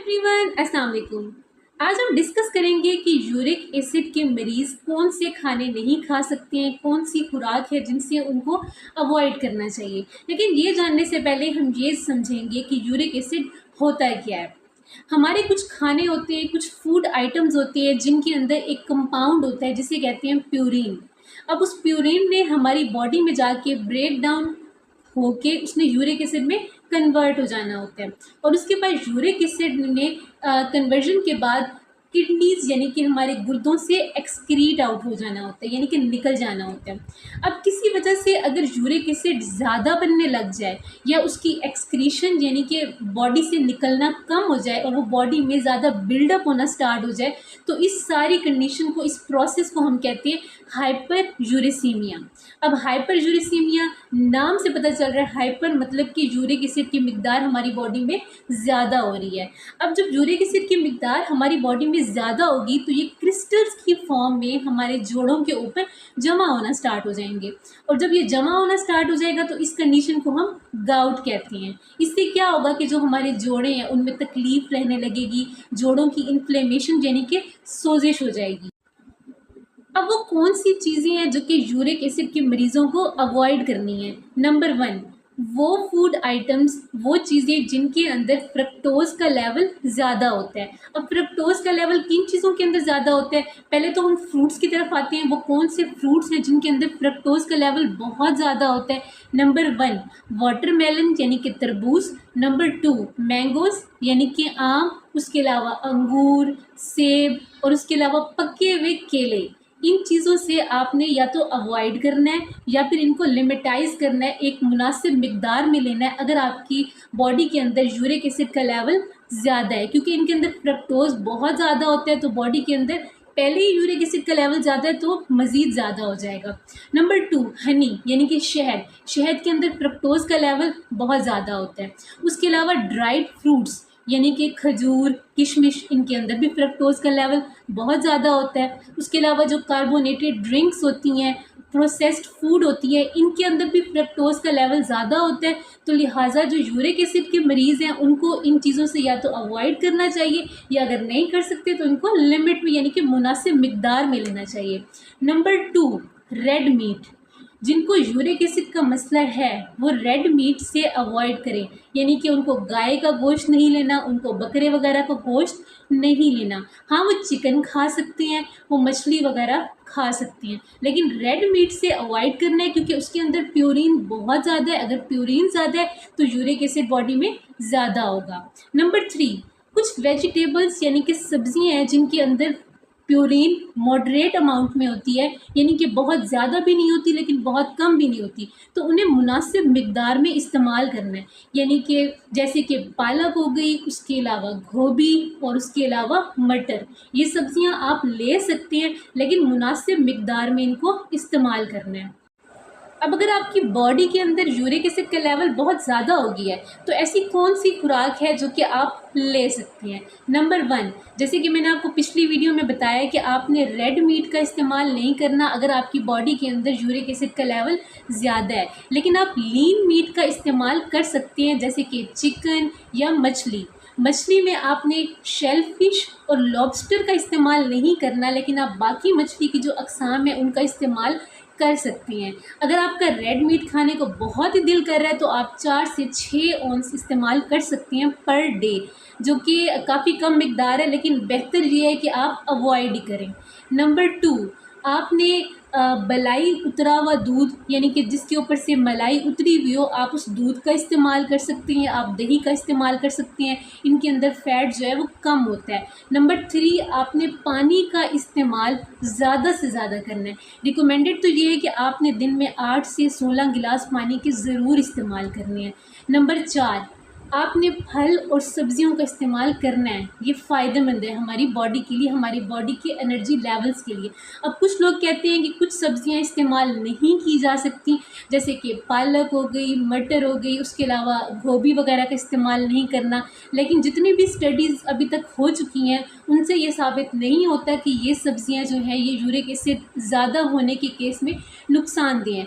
Everyone, अस्सलाम वालेकुम। आज हम डिस्कस करेंगे कि यूरिक एसिड के मरीज़ कौन से खाने नहीं खा सकते हैं, कौन सी खुराक है जिनसे उनको अवॉइड करना चाहिए। लेकिन ये जानने से पहले हम ये समझेंगे कि यूरिक एसिड होता क्या है। हमारे कुछ खाने होते हैं, कुछ फूड आइटम्स होते हैं जिनके अंदर एक कंपाउंड होता है जिसे कहते हैं प्यूरिन। अब उस प्यूरिन ने हमारी बॉडी में जाके ब्रेक डाउन होके उसने यूरिक एसिड में कन्वर्ट हो जाना होता है और उसके बाद यूरिक एसिड में कन्वर्जन के बाद किडनीज यानी कि हमारे गुर्दों से एक्सक्रीट आउट हो जाना होता है, यानी कि निकल जाना होता है। अब किसी वजह से अगर यूरिक एसिड ज़्यादा बनने लग जाए या उसकी एक्सक्रीशन यानी कि बॉडी से निकलना कम हो जाए और वो बॉडी में ज़्यादा बिल्डअप होना स्टार्ट हो जाए, तो इस सारी कंडीशन को, इस प्रोसेस को हम कहते हैं हाइपर यूरिसीमिया। अब हाइपर यूरिसीमिया नाम से पता चल रहा है, हाइपर मतलब कि यूरिक एसिड की मिकदार हमारी बॉडी में ज़्यादा हो रही है। अब जब यूरिक एसिड की मिकदार हमारी बॉडी में ज़्यादा होगी तो ये क्रिस्टल्स की फॉर्म में हमारे जोड़ों के ऊपर जमा होना स्टार्ट हो जाएंगे और जब ये जमा होना स्टार्ट हो जाएगा तो इस कंडीशन को हम गाउट कहते हैं। इससे क्या होगा कि जो हमारे जोड़े हैं उनमें तकलीफ़ रहने लगेगी, जोड़ों की इन्फ्लेमेशन यानी कि सोजिश हो जाएगी। अब वो कौन सी चीज़ें हैं जो कि यूरिक एसिड के मरीज़ों को अवॉइड करनी है। नंबर 1, वो फूड आइटम्स, वो चीज़ें जिनके अंदर फ्रक्टोज़ का लेवल ज़्यादा होता है। अब फ्रक्टोज़ का लेवल किन चीज़ों के अंदर ज़्यादा होता है? पहले तो हम फ्रूट्स की तरफ आते हैं। वो कौन से फ्रूट्स हैं जिनके अंदर फ्रक्टोज़ का लेवल बहुत ज़्यादा होता है? नंबर 1, वाटरमेलन यानी कि तरबूज। नंबर 2, मैंगोज़ यानी कि आम। उसके अलावा अंगूर, सेब और उसके अलावा पके हुए केले। इन चीज़ों से आपने या तो अवॉइड करना है या फिर इनको लिमिटाइज़ करना है, एक मुनासिब मिकदार में लेना है अगर आपकी बॉडी के अंदर यूरिक एसिड का लेवल ज़्यादा है, क्योंकि इनके अंदर फ्रक्टोज़ बहुत ज़्यादा होता है। तो बॉडी के अंदर पहले ही यूरिक एसिड का लेवल ज़्यादा है तो मज़ीद ज़्यादा हो जाएगा। नंबर 2, हनी यानी कि शहद। शहद के अंदर फ्रक्टोज़ का लेवल बहुत ज़्यादा होता है। उसके अलावा ड्राइड फ्रूट्स यानी कि खजूर, किशमिश, इनके अंदर भी फ्रक्टोज़ का लेवल बहुत ज़्यादा होता है। उसके अलावा जो कार्बोनेटेड ड्रिंक्स होती हैं, प्रोसेस्ड फूड होती है, इनके अंदर भी फ्रक्टोज़ का लेवल ज़्यादा होता है। तो लिहाजा जो यूरिक एसिड के मरीज़ हैं उनको इन चीज़ों से या तो अवॉइड करना चाहिए या अगर नहीं कर सकते तो इनको लिमिट में यानी कि मुनासिब मिकदार में लेना चाहिए। Number 2, red meat. जिनको यूरिक एसिड का मसला है वो रेड मीट से अवॉइड करें, यानी कि उनको गाय का गोश्त नहीं लेना, उनको बकरे वगैरह का गोश्त नहीं लेना। हाँ, वो चिकन खा सकते हैं, वो मछली वगैरह खा सकती हैं, लेकिन रेड मीट से अवॉइड करना है क्योंकि उसके अंदर प्यूरिन बहुत ज़्यादा है। अगर प्यूरिन ज़्यादा है तो यूरिक एसिड बॉडी में ज़्यादा होगा। नंबर 3, कुछ वेजिटेबल्स यानी कि सब्जियां हैं जिनके अंदर प्यूरिन मॉडरेट अमाउंट में होती है, यानी कि बहुत ज़्यादा भी नहीं होती लेकिन बहुत कम भी नहीं होती, तो उन्हें मुनासिब मिकदार में इस्तेमाल करना है। यानी कि जैसे कि पालक हो गई, उसके अलावा गोभी और उसके अलावा मटर, ये सब्जियां आप ले सकते हैं लेकिन मुनासिब मिकदार में इनको इस्तेमाल करना है। अब अगर आपकी बॉडी के अंदर यूरिक एसिड का लेवल बहुत ज़्यादा हो गया है तो ऐसी कौन सी खुराक है जो कि आप ले सकते हैं। नंबर 1, जैसे कि मैंने आपको पिछली वीडियो में बताया कि आपने रेड मीट का इस्तेमाल नहीं करना अगर आपकी बॉडी के अंदर यूरिक एसिड का लेवल ज़्यादा है, लेकिन आप लीन मीट का इस्तेमाल कर सकते हैं जैसे कि चिकन या मछली। मछली में आपने शेल फिश और लॉबस्टर का इस्तेमाल नहीं करना, लेकिन आप बाकी मछली की जो अक़साम है उनका इस्तेमाल कर सकती हैं। अगर आपका रेड मीट खाने को बहुत ही दिल कर रहा है तो आप 4 से 6 औंस इस्तेमाल कर सकती हैं पर डे, जो कि काफ़ी कम मिकदार है, लेकिन बेहतर ये है कि आप अवॉइड ही करें। नंबर 2, आपने बलाई उतरा हुआ दूध यानी कि जिसके ऊपर से मलाई उतरी हुई हो, आप उस दूध का इस्तेमाल कर सकते हैं, आप दही का इस्तेमाल कर सकते हैं। इनके अंदर फ़ैट जो है वो कम होता है। नंबर 3, आपने पानी का इस्तेमाल ज़्यादा से ज़्यादा करना है। रिकमेंडेड तो ये है कि आपने दिन में 8 से 16 गिलास पानी के ज़रूर इस्तेमाल करने हैं। नंबर 4, आपने फल और सब्जियों का इस्तेमाल करना है। ये फ़ायदेमंद है हमारी बॉडी के लिए, हमारी बॉडी के एनर्जी लेवल्स के लिए। अब कुछ लोग कहते हैं कि कुछ सब्जियां इस्तेमाल नहीं की जा सकती, जैसे कि पालक हो गई, मटर हो गई, उसके अलावा गोभी वगैरह का इस्तेमाल नहीं करना, लेकिन जितनी भी स्टडीज़ अभी तक हो चुकी हैं उनसे ये साबित नहीं होता कि ये सब्जियां जो हैं ये यूरिक एसिड ज़्यादा होने के केस में नुकसानदेह हैं।